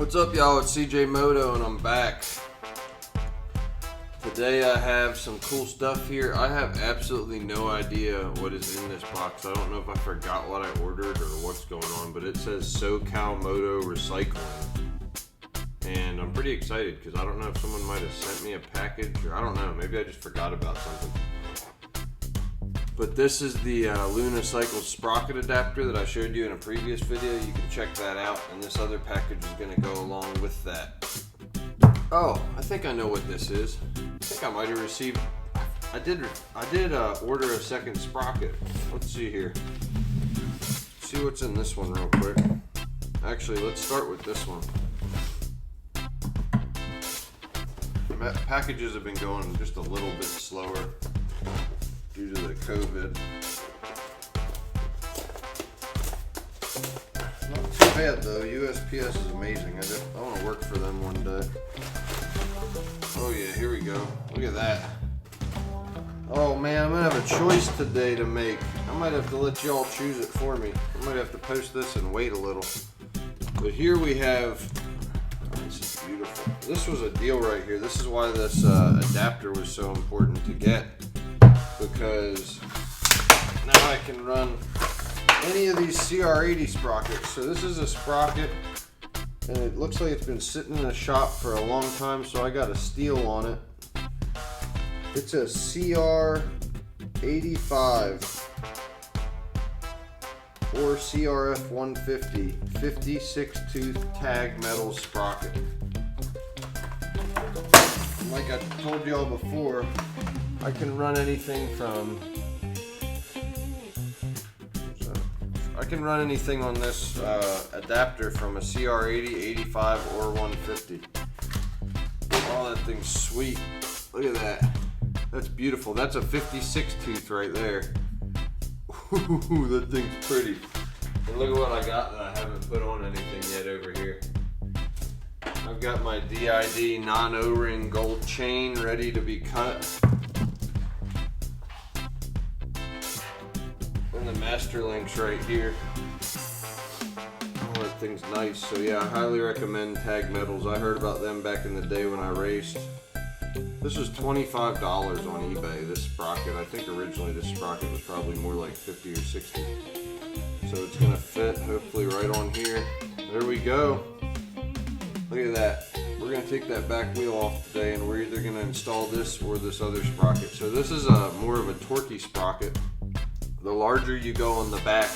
What's up, y'all? It's CJ Moto and I'm back. Today I have some cool stuff here. I have absolutely no idea what is in this box. I don't know if I forgot what I ordered or what's going on, but it says SoCal Moto Recycling. And I'm pretty excited because I don't know if someone might have sent me a package or I don't know. Maybe I just forgot about something. But this is the Untitled Sprocket adapter that I showed you in a previous video. You can check that out, and this other package is going to go along with that. Oh, I think I know what this is. I think I might have received. I did order a second sprocket. Let's see here. See what's in this one real quick. Actually, let's start with this one. Packages have been going just a little bit slower due to the COVID. Not too bad though. USPS is amazing. I want to work for them one day. Oh yeah, here we go. Look at that. Oh man, I'm gonna have a choice today to make. I might have to let y'all choose it for me. I might have to post this and wait a little. But here we have. This is beautiful. This was a deal right here. This is why this adapter was so important to get. Because now I can run any of these CR80 sprockets. So this is a sprocket, and it looks like it's been sitting in a shop for a long time, so I got a steal on it. It's a CR85 or CRF 150 56 tooth tag metal sprocket. And like I told y'all before, I can run anything from, I can run anything on this adapter from a CR80, 85, or 150. Oh, that thing's sweet. Look at that. That's beautiful. That's a 56 tooth right there. Ooh, that thing's pretty. And look at what I got that I haven't put on anything yet over here. I've got my DID non-O-ring gold chain ready to be cut. And the master links right here. Oh, that thing's nice. So yeah, I highly recommend Tag Metals. I heard about them back in the day when I raced. This was $25 on eBay, this sprocket. I think originally this sprocket was probably more like 50 or 60. So it's gonna fit hopefully right on here. There we go. Look at that. We're gonna take that back wheel off today and we're either gonna install this or this other sprocket. So this is more of a torquey sprocket. The larger you go on the back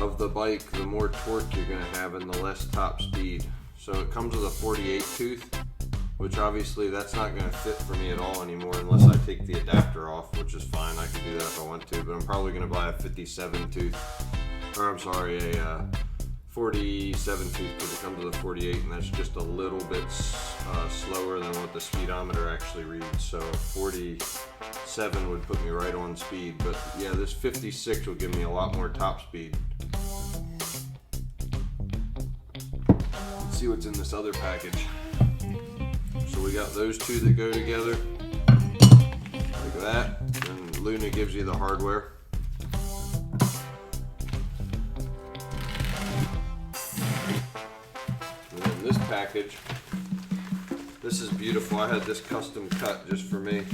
of the bike, the more torque you're gonna have and the less top speed. So it comes with a 48 tooth, which obviously that's not gonna fit for me at all anymore unless I take the adapter off, which is fine. I can do that if I want to, but I'm probably gonna buy a 57 tooth, or I'm sorry, a 47 tooth because it comes with a 48, and that's just a little bit slower than what the speedometer actually reads. So 47 would put me right on speed, but yeah, this 56 will give me a lot more top speed. Let's see what's in this other package. So we got those two that go together. Look at that. And Luna gives you the hardware. And then this package. This is beautiful. I had this custom cut just for me.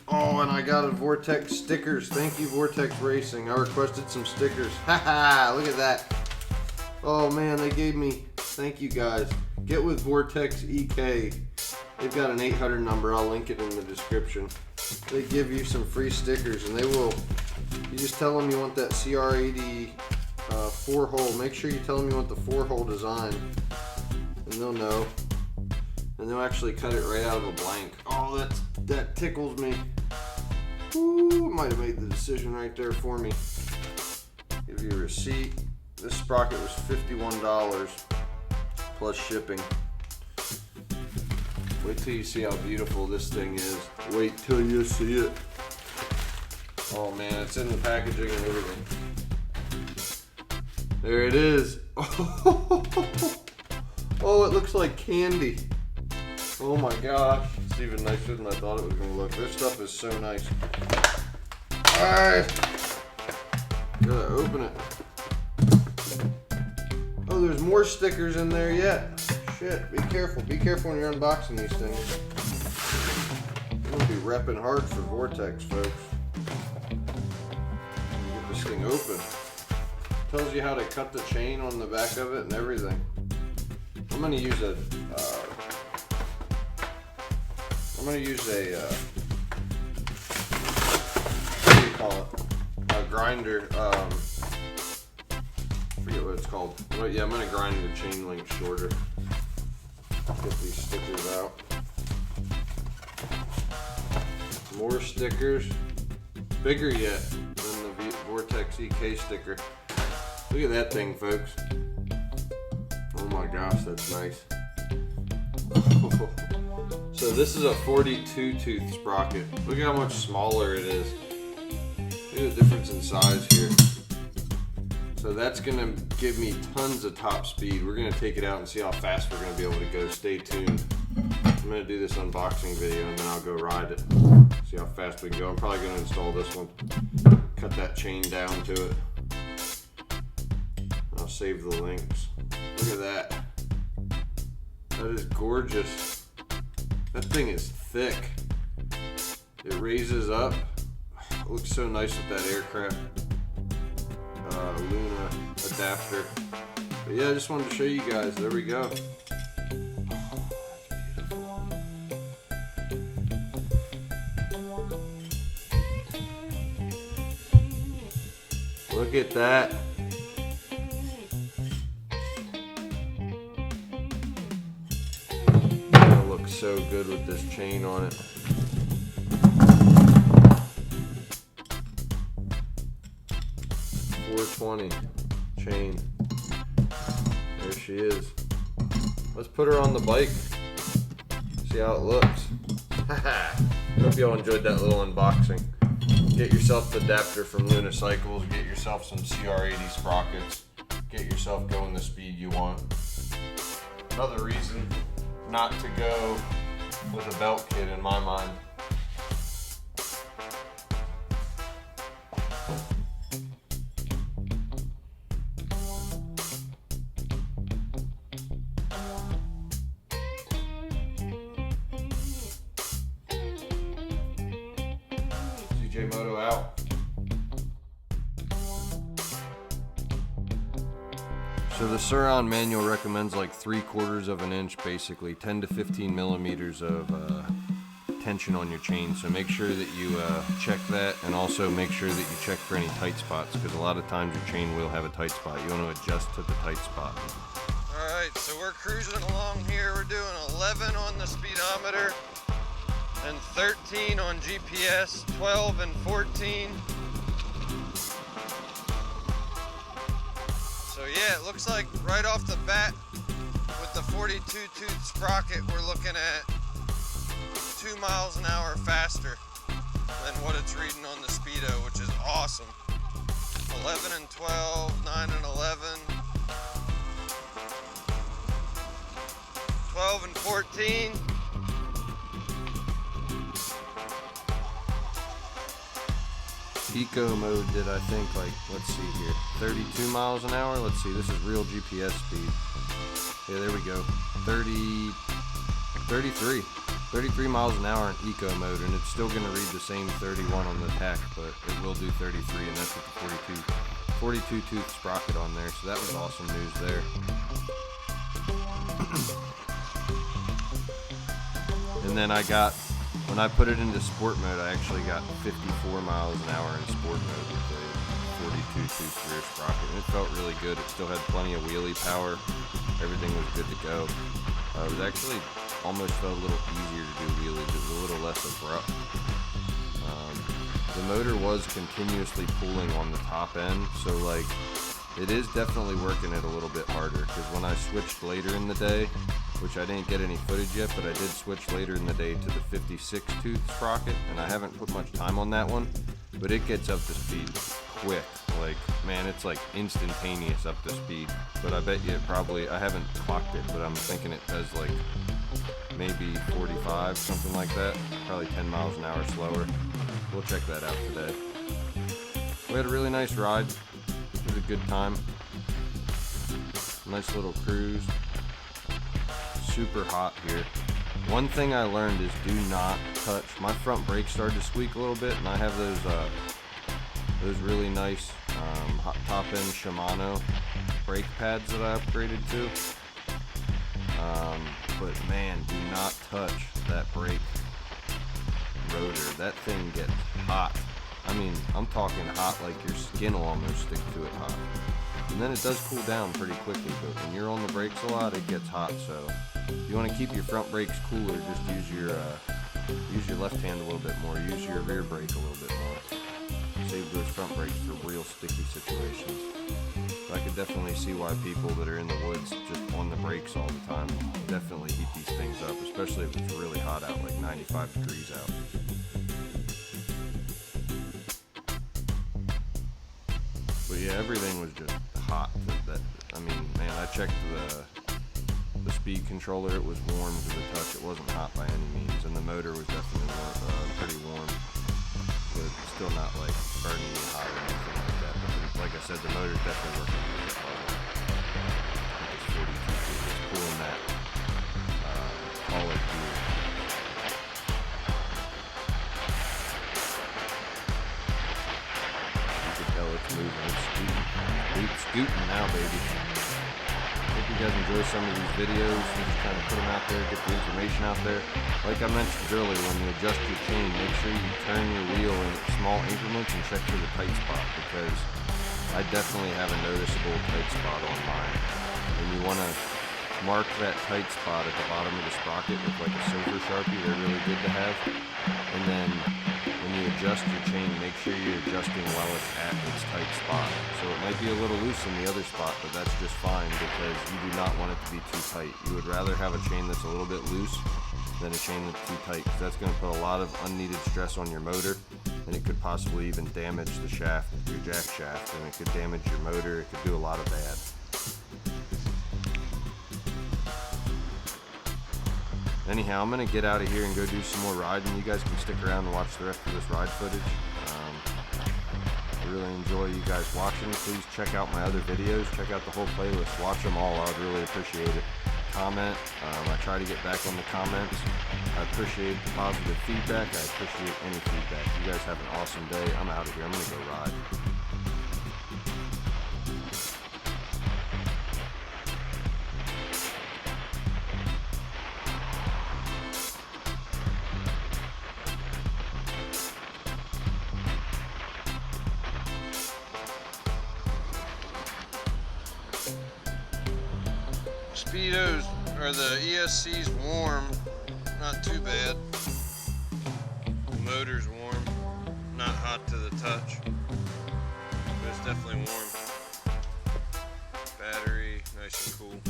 Oh, and I got a Vortex Stickers. Thank you, Vortex Racing. I requested some stickers. Haha, look at that. Oh man, they gave me, thank you guys. Get with Vortex EK. They've got an 800 number. I'll link it in the description. They give you some free stickers, and they will. You just tell them you want that CR80 4-hole. Make sure you tell them you want the 4-hole design, and they'll know. And they'll actually cut it right out of a blank. Oh, that tickles me. Ooh, might have made the decision right there for me. Give you a receipt. This sprocket was $51 plus shipping. Wait till you see how beautiful this thing is. Wait till you see it. Oh man, it's in the packaging and everything. There it is. Oh, it looks like candy. Oh my gosh. It's even nicer than I thought it was going to look. This stuff is so nice. Alright. Gotta open it. Oh, there's more stickers in there yet. shit. Be careful. Be careful when you're unboxing these things. You're gonna be repping hard for Vortex, folks. Get this thing open. Tells you how to cut the chain on the back of it and everything. I'm gonna use a what do you call it? A grinder. I forget what it's called. But yeah, I'm gonna grind the chain length shorter. Get these stickers out. More stickers. Bigger yet than the Vortex EK sticker. Look at that thing, folks. Oh my gosh, that's nice. So this is a 42 tooth sprocket. Look at how much smaller it is. Look at the difference in size here. So that's gonna give me tons of top speed. We're gonna take it out and see how fast we're gonna be able to go. Stay tuned. I'm gonna do this unboxing video and then I'll go ride it. See how fast we can go. I'm probably gonna install this one. Cut that chain down to it. I'll save the links. Look at that. That is gorgeous. That thing is thick. It raises up. It looks so nice with that aircraft Luna adapter. But yeah, I just wanted to show you guys. There we go. Look at that. That looks so good with this chain on it. $420 chain. There she is. Let's put her on the bike. See how it looks. Hope y'all enjoyed that little unboxing. Get yourself the adapter from Luna Cycles. Get yourself some CR80 sprockets. Get yourself going the speed you want. Another reason not to go with a belt kit in my mind. Moto Out. So the Sur Ron manual recommends like 3/4 of an inch, basically 10 to 15 millimeters of tension on your chain. So make sure that you check that, and also make sure that you check for any tight spots, because a lot of times your chain will have a tight spot. You want to adjust to the tight spot. Alright, so we're cruising along here. We're doing 11 on the speedometer and 13 on GPS, 12 and 14. So yeah, it looks like right off the bat with the 42 tooth sprocket, we're looking at 2 miles an hour faster than what it's reading on the speedo, which is awesome. 11 and 12, 9 and 11, 12 and 14. Eco mode did, I think, like, let's see here, 32 miles an hour. Let's see, this is real GPS speed. Yeah, there we go. 33 miles an hour in eco mode, and it's still going to read the same 31 on the tack, but it will do 33, and that's with the 42 tooth sprocket on there. So that was awesome news there. And then I got, when I put it into sport mode, I actually got 54 miles an hour in sport mode with the 42 tooth rear sprocket. And it felt really good. It still had plenty of wheelie power. Everything was good to go. It was actually almost felt a little easier to do wheelies. It was a little less abrupt. The motor was continuously pulling on the top end, so like it is definitely working it a little bit harder, because when I switched later in the day, which I didn't get any footage yet, but I did switch later in the day to the 56 tooth sprocket, and I haven't put much time on that one, but it gets up to speed quick. Like, man, it's like instantaneous up to speed. But I bet you it probably, I haven't clocked it, but I'm thinking it does like maybe 45, something like that. Probably 10 miles an hour slower. We'll check that out today. We had a really nice ride. It was a good time. Nice little cruise. super hot here. One thing I learned is do not touch. My front brakes started to squeak a little bit, and I have those really nice top-end Shimano brake pads that I upgraded to. But man, do not touch that brake rotor. That thing gets hot. I mean, I'm talking hot like your skin will almost stick to it hot. And then it does cool down pretty quickly, but when you're on the brakes a lot, it gets hot. So if you want to keep your front brakes cooler, just use your left hand a little bit more. Use your rear brake a little bit more. Save those front brakes for real sticky situations. But I could definitely see why people that are in the woods just on the brakes all the time definitely heat these things up, especially if it's really hot out, like 95 degrees out. But yeah, everything was just hot. I mean, man, I checked the speed controller. It was warm to the touch. It wasn't hot by any means, and the motor was definitely pretty warm, but still not like burning me hot or anything like that. But like I said, the motor's definitely working a little bit harder. I think it's 42 feet. It's pulling that hauler gear. You can tell it's moving. It's scooting now, baby. Hope you guys enjoy some of these videos and just kind of put them out there, get the information out there. Like I mentioned earlier, when you adjust your chain, make sure you turn your wheel in small increments and check for the tight spot, because I definitely have a noticeable tight spot on mine. And you want to mark that tight spot at the bottom of the sprocket with like a silver Sharpie. They're really good to have. And then when you adjust your chain, make sure you're adjusting while it's at its tight spot. So it might be a little loose in the other spot, but that's just fine, because you do not want it to be too tight. You would rather have a chain that's a little bit loose than a chain that's too tight, because that's going to put a lot of unneeded stress on your motor, and it could possibly even damage the shaft, your jack shaft, and it could damage your motor. It could do a lot of bad. Anyhow, I'm going to get out of here and go do some more riding. You guys can stick around and watch the rest of this ride footage. I really enjoy you guys watching. Please check out my other videos. Check out the whole playlist. Watch them all. I would really appreciate it. Comment. I try to get back on the comments. I appreciate the positive feedback. I appreciate any feedback. You guys have an awesome day. I'm out of here. I'm going to go ride. Speedos, or the ESC's warm, not too bad. The motor's warm, not hot to the touch, but it's definitely warm. Battery, nice and cool.